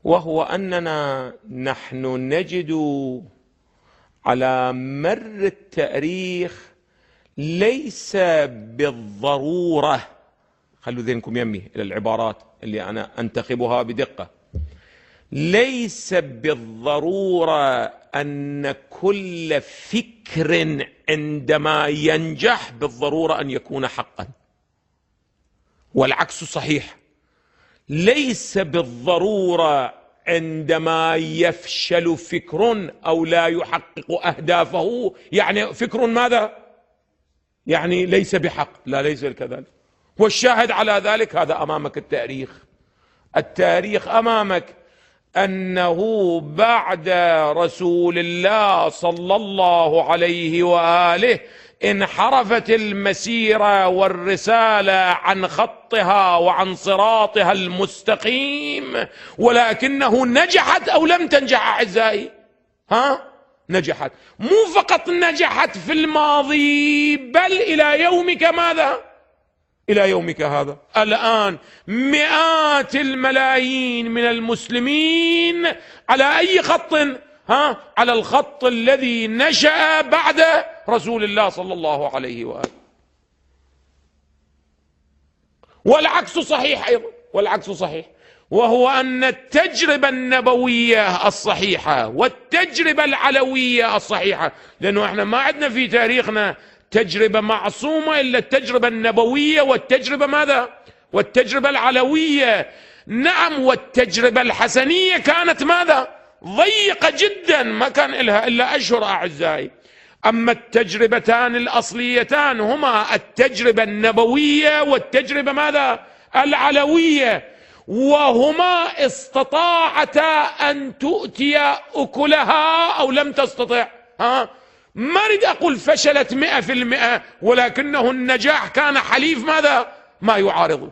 وهو أننا نحن نجد على مر التاريخ ليس بالضرورة، خلوا ذهنكم يمي إلى العبارات اللي أنا أنتخبها بدقة، ليس بالضرورة أن كل فكر عندما ينجح بالضرورة أن يكون حقا، والعكس صحيح. ليس بالضرورة عندما يفشل فكر أو لا يحقق أهدافه يعني فكر ماذا؟ يعني ليس بحق. لا، ليس كذلك. والشاهد على ذلك هذا أمامك التاريخ أمامك، أنه بعد رسول الله صلى الله عليه وآله انحرفت المسيرة والرسالة عن خطها وعن صراطها المستقيم، ولكنه نجحت أو لم تنجح أعزائي؟ نجحت. مو فقط نجحت في الماضي، بل إلى يومك ماذا؟ إلى يومك هذا الآن مئات الملايين من المسلمين على أي خط؟ على الخط الذي نشأ بعد رسول الله صلى الله عليه وآله. والعكس صحيح أيضا، والعكس صحيح، وهو أن التجربة النبوية الصحيحة والتجربة العلوية الصحيحة، لأنه احنا ما عندنا في تاريخنا تجربة معصومة إلا التجربة النبوية والتجربة ماذا؟ والتجربة العلوية. نعم، والتجربة الحسنية كانت ماذا؟ ضيقة جدا، ما كان لها إلا أشهر أعزائي. أما التجربتان الأصليتان هما التجربة النبوية والتجربة ماذا؟ العلوية، وهما استطاعتا أن تؤتي أكلها أو لم تستطع. ما أريد أقول فشلت 100%، ولكنه النجاح كان حليف ماذا؟ ما يعارضه.